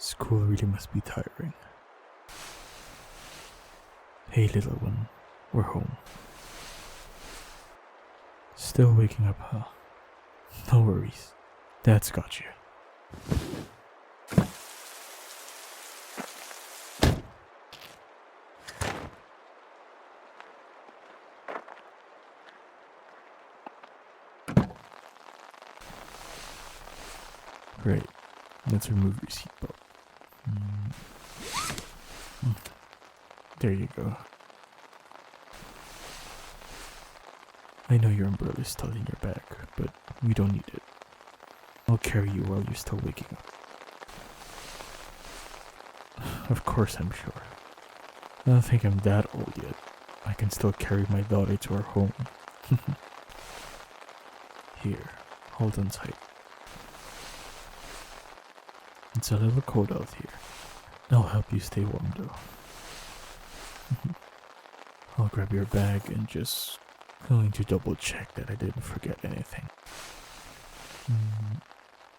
School really must be tiring. Hey little one, we're home. Still waking up, huh? No worries. Dad's got you. Great. Let's remove your seatbelt. There you go. I know your umbrella is still in your bag, but we don't need it. I'll carry you while you're still waking up. Of course I'm sure. I don't think I'm that old yet. I can still carry my daughter to our home. Here, hold on tight. It's a little cold out here. I'll help you stay warm though. I'll grab your bag and just going to double check that I didn't forget anything.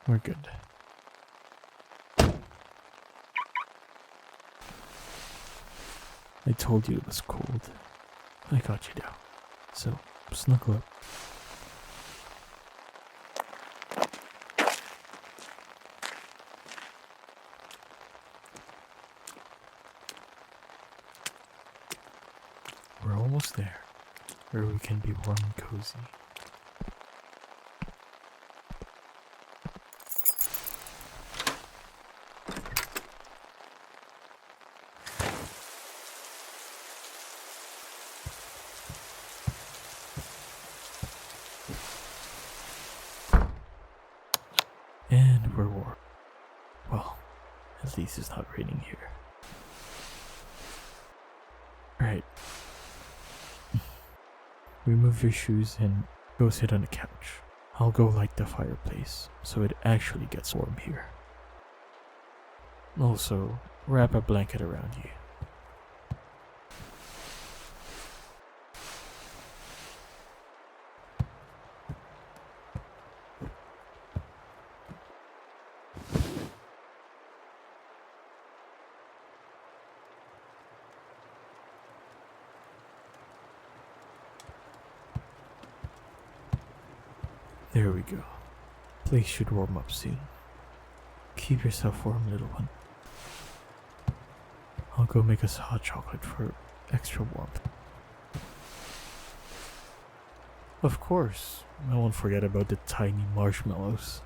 We're good. I told you it was cold. I got you down. So, snuggle up. We're almost there, where we can be warm and cozy. And we're warm. Well, at least it's not raining here. Right. Remove your shoes and go sit on the couch. I'll go light the fireplace so it actually gets warm here. Also, wrap a blanket around you. There we go. Place should warm up soon. Keep yourself warm, little one. I'll go make us hot chocolate for extra warmth. Of course, I won't forget about the tiny marshmallows.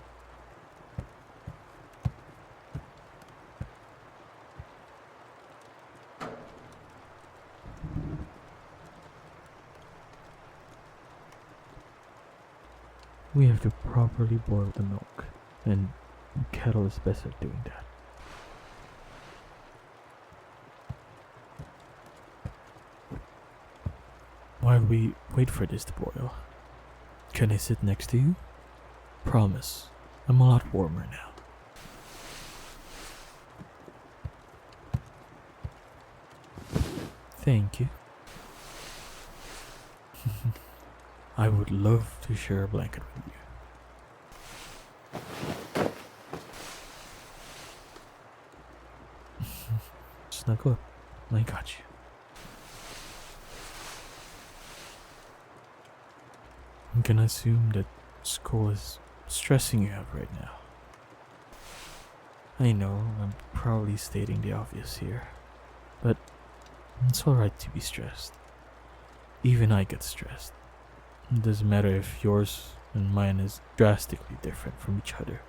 We have to properly boil the milk, and the kettle is best at doing that. While we wait for this to boil, can I sit next to you? Promise, I'm a lot warmer now. Thank you. I would love to share a blanket with you. Snuggle up. I got you. I'm gonna assume that school is stressing you out right now. I know I'm probably stating the obvious here, but it's alright to be stressed. Even I get stressed. It doesn't matter if yours and mine is drastically different from each other.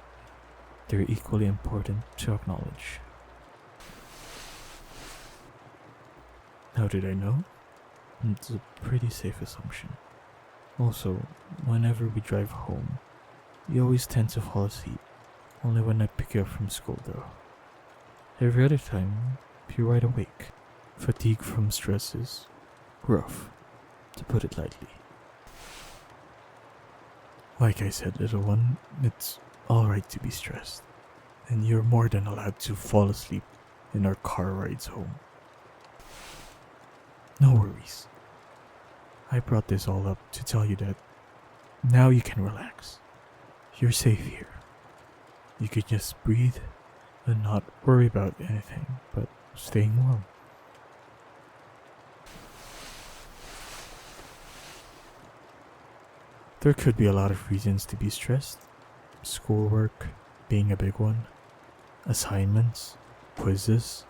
They're equally important to acknowledge. How did I know? It's a pretty safe assumption. Also, whenever we drive home, you always tend to fall asleep. Only when I pick you up from school though. Every other time, you're wide awake. Fatigue from stress is rough, to put it lightly. Like I said, little one, it's alright to be stressed. And you're more than allowed to fall asleep in our car rides home. No worries. I brought this all up to tell you that now you can relax. You're safe here. You can just breathe and not worry about anything but staying warm. There could be a lot of reasons to be stressed. Schoolwork being a big one, assignments, quizzes,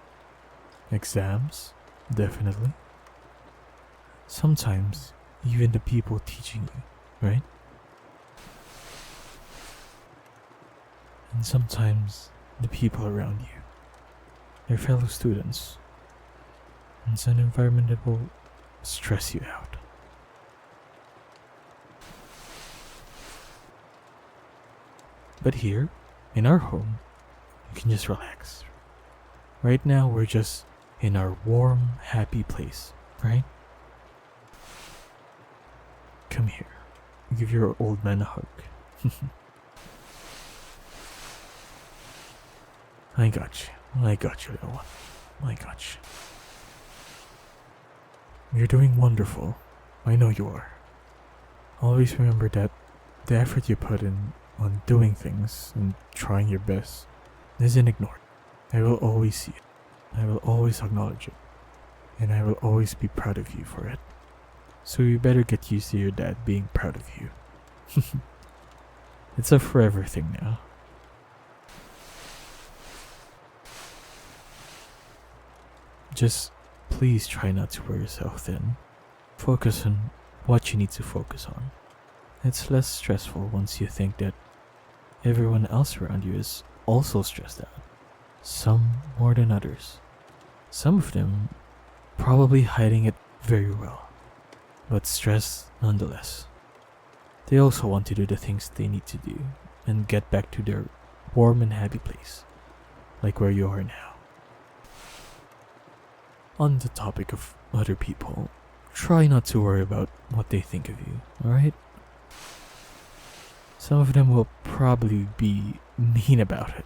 exams, definitely. Sometimes even the people teaching you, right? And sometimes the people around you, your fellow students. It's an environment that will stress you out. But here, in our home, you can just relax. Right now, we're just in our warm, happy place, right? Come here. Give your old man a hug. I got you. I got you, little one. I got you. You're doing wonderful. I know you are. Always remember that the effort you put in on doing things and trying your best isn't ignored. I will always see it. I will always acknowledge it. And I will always be proud of you for it. So you better get used to your dad being proud of you. It's a forever thing now. Just please try not to wear yourself thin. Focus on what you need to focus on. It's less stressful once you think that everyone else around you is also stressed out. Some more than others. Some of them probably hiding it very well, but stressed nonetheless. They also want to do the things they need to do and get back to their warm and happy place, like where you are now. On the topic of other people, try not to worry about what they think of you, alright? Some of them will probably be mean about it.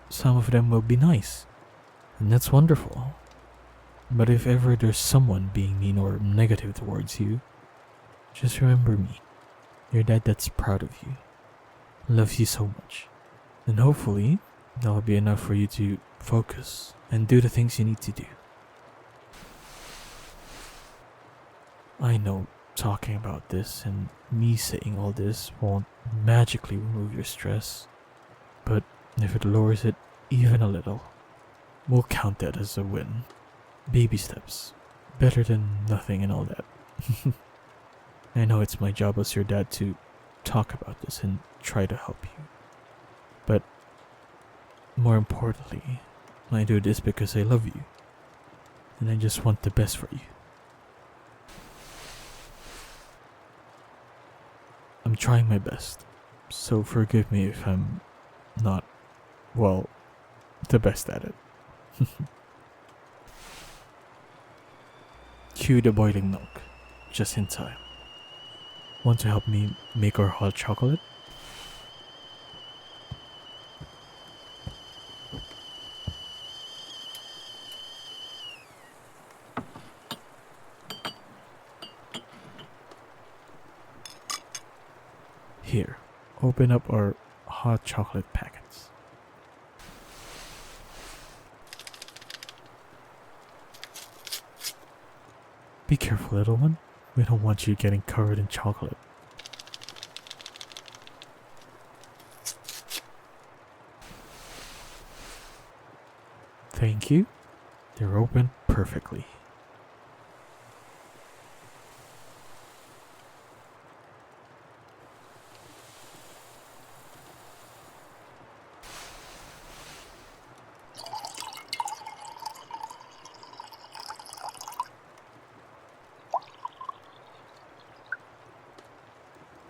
Some of them will be nice. And that's wonderful. But if ever there's someone being mean or negative towards you, just remember me. Your dad that's proud of you. Loves you so much. And hopefully, that'll be enough for you to focus and do the things you need to do. I know talking about this and me saying all this won't magically remove your stress, but if it lowers it even a little, we'll count that as a win. Baby steps. Better than nothing and all that. I know it's my job as your dad to talk about this and try to help you. But more importantly, I do this because I love you. And I just want the best for you. I'm trying my best, so forgive me if I'm not, well, the best at it. Cue the boiling milk, just in time. Want to help me make our hot chocolate? Here, open up our hot chocolate packets. Be careful, little one. We don't want you getting covered in chocolate. Thank you. They're open perfectly.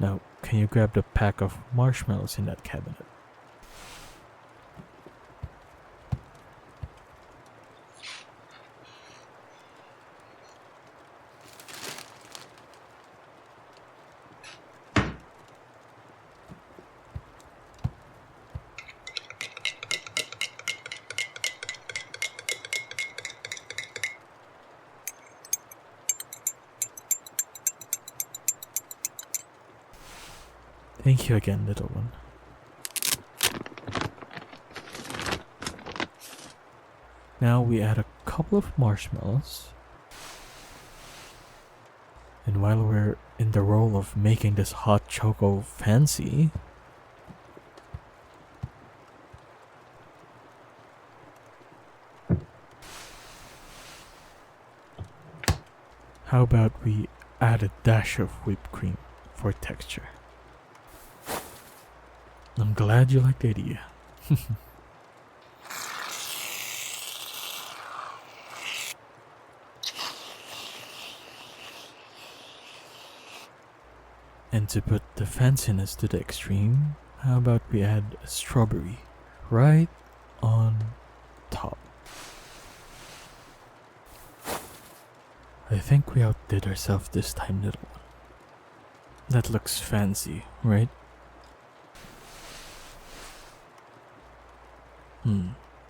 Now, can you grab the pack of marshmallows in that cabinet? Thank you again, little one. Now we add a couple of marshmallows. And while we're in the role of making this hot choco fancy, how about we add a dash of whipped cream for texture? I'm glad you like the idea. And to put the fanciness to the extreme, how about we add a strawberry right on top? I think we outdid ourselves this time, little one. That looks fancy, right?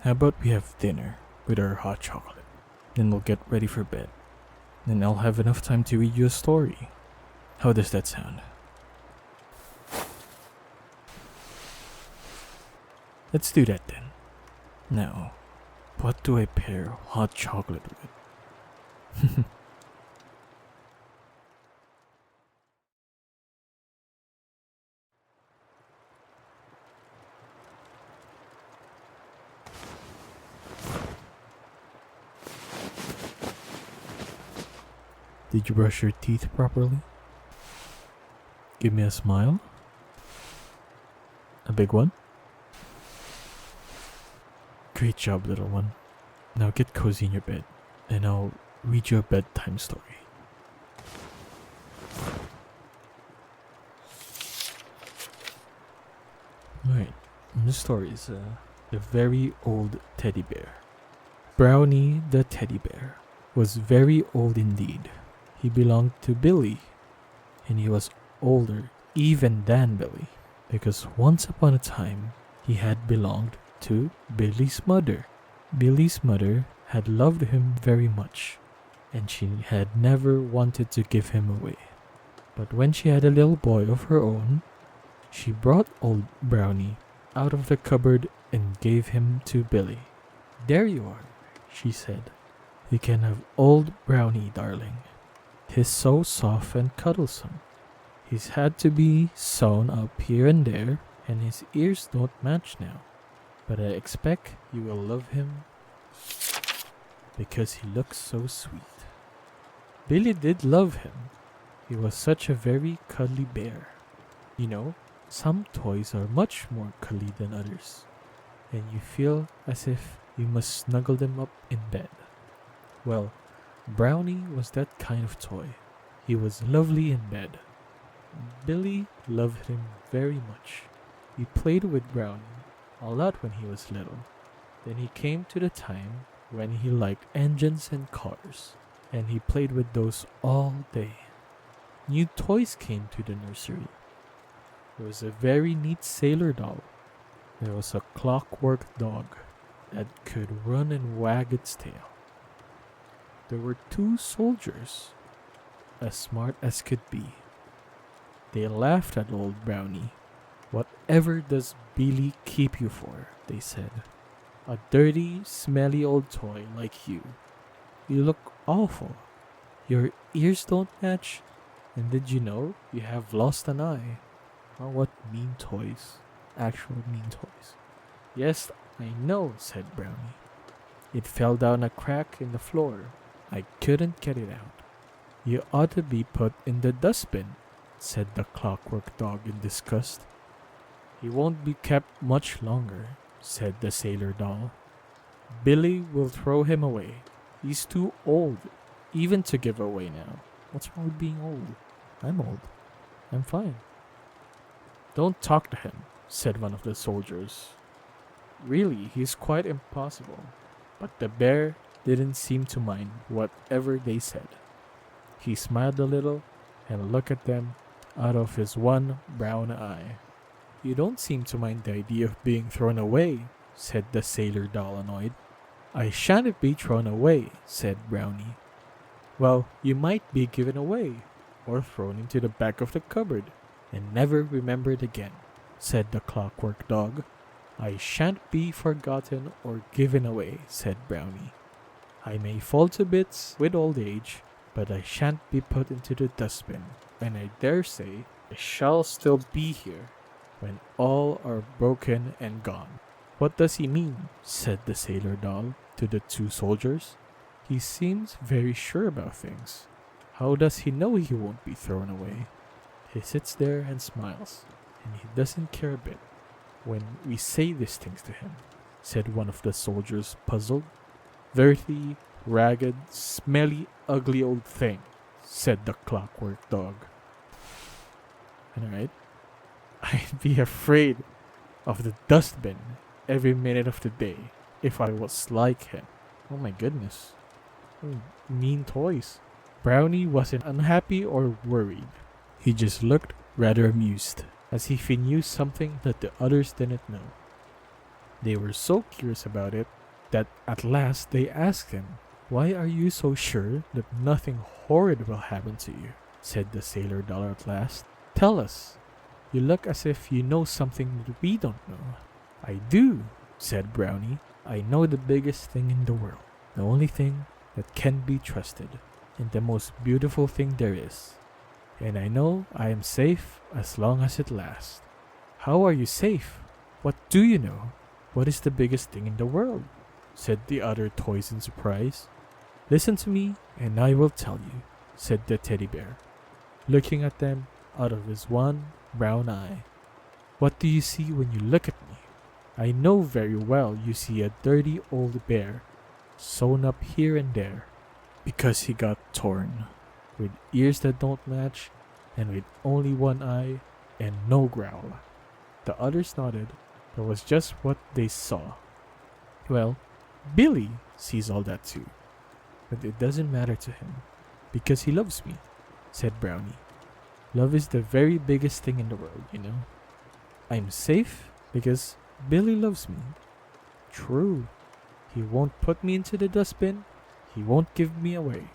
How about we have dinner with our hot chocolate? Then we'll get ready for bed. Then I'll have enough time to read you a story. How does that sound? Let's do that then. Now, what do I pair hot chocolate with? Did you brush your teeth properly? Give me a smile. A big one. Great job, little one. Now get cozy in your bed, and I'll read you a bedtime story. Alright, this story is The Very Old Teddy Bear. Brownie the teddy bear was very old indeed. He belonged to Billy, and he was older even than Billy, because once upon a time he had belonged to Billy's mother. Billy's mother had loved him very much, and she had never wanted to give him away. But when she had a little boy of her own, she brought old Brownie out of the cupboard and gave him to Billy. "There you are," she said. "You can have old Brownie, darling. He's so soft and cuddlesome. He's had to be sewn up here and there, and his ears don't match now. But I expect you will love him because he looks so sweet." Billy did love him. He was such a very cuddly bear. You know, some toys are much more cuddly than others, and you feel as if you must snuggle them up in bed. Well, Brownie was that kind of toy. He was lovely in bed. Billy loved him very much. He played with Brownie a lot when he was little. Then he came to the time when he liked engines and cars, and he played with those all day. New toys came to the nursery. There was a very neat sailor doll. There was a clockwork dog that could run and wag its tail. There were 2 soldiers, as smart as could be. They laughed at old Brownie. "Whatever does Billy keep you for?" they said. "A dirty, smelly old toy like you. You look awful. Your ears don't match, and did you know you have lost an eye?" Oh, what mean toys. Actual mean toys. "Yes, I know," said Brownie. "It fell down a crack in the floor. I couldn't get it out." "You ought to be put in the dustbin," said the clockwork dog in disgust. "He won't be kept much longer," said the sailor doll. "Billy will throw him away. He's too old, even to give away now." "What's wrong with being old? I'm old. I'm fine." "Don't talk to him," said one of the soldiers. "Really, he's quite impossible." But the bear didn't seem to mind whatever they said. He smiled a little and looked at them out of his one brown eye. "You don't seem to mind the idea of being thrown away," said the sailor doll, annoyed. "I shan't be thrown away," said Brownie. "Well, you might be given away, or thrown into the back of the cupboard, and never remembered again," said the clockwork dog. I shan't be forgotten or given away, said Brownie. I may fall to bits with old age, but I shan't be put into the dustbin, and I dare say I shall still be here when all are broken and gone. What does he mean? Said the sailor doll to the two soldiers. He seems very sure about things. How does he know he won't be thrown away? He sits there and smiles, and he doesn't care a bit when we say these things to him, said one of the soldiers, puzzled. Dirty, ragged, smelly, ugly old thing, said the clockwork dog. Alright, I'd be afraid of the dustbin every minute of the day if I was like him. Oh my goodness. Mean toys. Brownie wasn't unhappy or worried. He just looked rather amused, as if he knew something that the others didn't know. They were so curious about it that at last they asked him, "Why are you so sure that nothing horrid will happen to you?" said the sailor doll at last. "Tell us. You look as if you know something that we don't know." "I do," said Brownie. "I know the biggest thing in the world, the only thing that can be trusted, and the most beautiful thing there is. And I know I am safe as long as it lasts." "How are you safe? What do you know? What is the biggest thing in the world?" said the other toys in surprise. "Listen to me and I will tell you," said the teddy bear, looking at them out of his one brown eye. "What do you see when you look at me? I know very well you see a dirty old bear, sewn up here and there, because he got torn, with ears that don't match, and with only one eye and no growl." The others nodded. That was just what they saw. "Well, Billy sees all that too, but it doesn't matter to him, because he loves me," said Brownie. "Love is the very biggest thing in the world, you know. I'm safe because Billy loves me." "True. He won't put me into the dustbin. He won't give me away.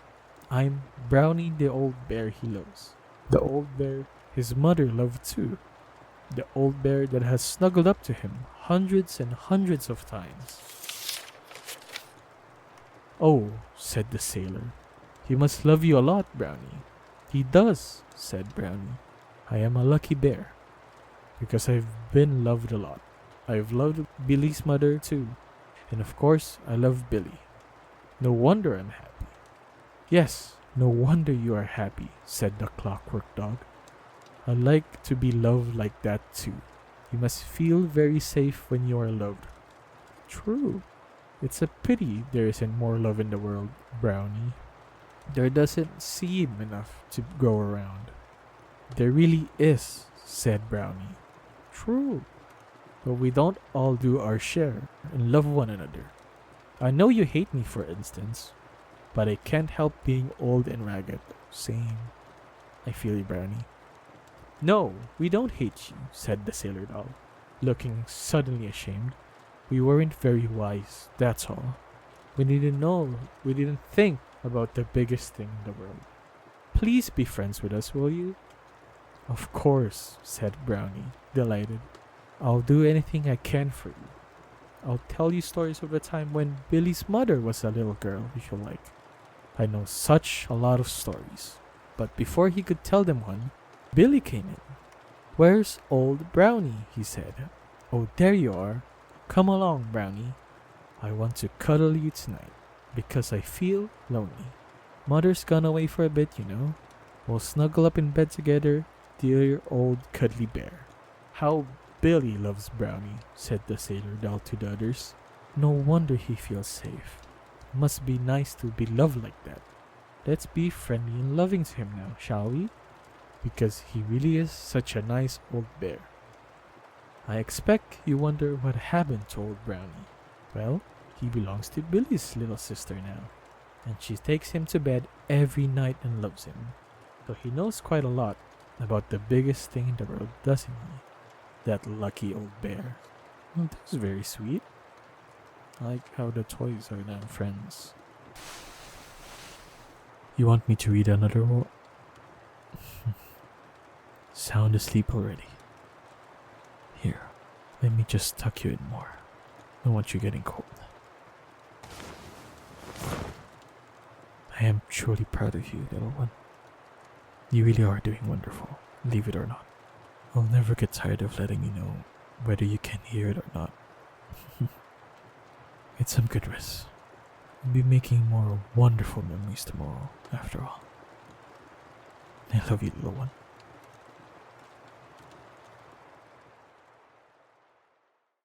I'm Brownie the old bear he loves. The old bear his mother loved too. The old bear that has snuggled up to him hundreds and hundreds of times." "Oh," said the sailor, "he must love you a lot, Brownie." "He does," said Brownie. "I am a lucky bear, because I've been loved a lot. I've loved Billy's mother too, and of course I love Billy. No wonder I'm happy." "Yes, no wonder you are happy," said the clockwork dog. "I like to be loved like that too. You must feel very safe when you are loved." "True. It's a pity there isn't more love in the world, Brownie. There doesn't seem enough to go around." "There really is," said Brownie. "True. But we don't all do our share and love one another. I know you hate me, for instance, but I can't help being old and ragged. Same. I feel you, Brownie." "No, we don't hate you," said the sailor doll, looking suddenly ashamed. "We weren't very wise, that's all. We didn't know, we didn't think about the biggest thing in the world. Please be friends with us, will you?" "Of course," said Brownie, delighted. "I'll do anything I can for you. I'll tell you stories of the time when Billy's mother was a little girl, if you like. I know such a lot of stories." But before he could tell them one, Billy came in. "Where's old Brownie?" he said. "Oh, there you are. Come along, Brownie. I want to cuddle you tonight, because I feel lonely. Mother's gone away for a bit, you know. We'll snuggle up in bed together, dear old cuddly bear." "How Billy loves Brownie," said the sailor doll to the others. "No wonder he feels safe. Must be nice to be loved like that. Let's be friendly and loving to him now, shall we? Because he really is such a nice old bear." "I expect you wonder what happened to old Brownie. Well, he belongs to Billy's little sister now, and she takes him to bed every night and loves him. So he knows quite a lot about the biggest thing in the world, doesn't he? That lucky old bear." "Well, that's very sweet. I like how the toys are now friends." "You want me to read another one?" "Sound asleep already. Here, Let me just tuck you in more. I don't want you getting cold. I am truly proud of you, little one. You really are doing wonderful, leave it or not. I'll never get tired of letting you know whether you can hear it or not. It's some good rest. We'll be making more wonderful memories tomorrow, after all. I love you, little one.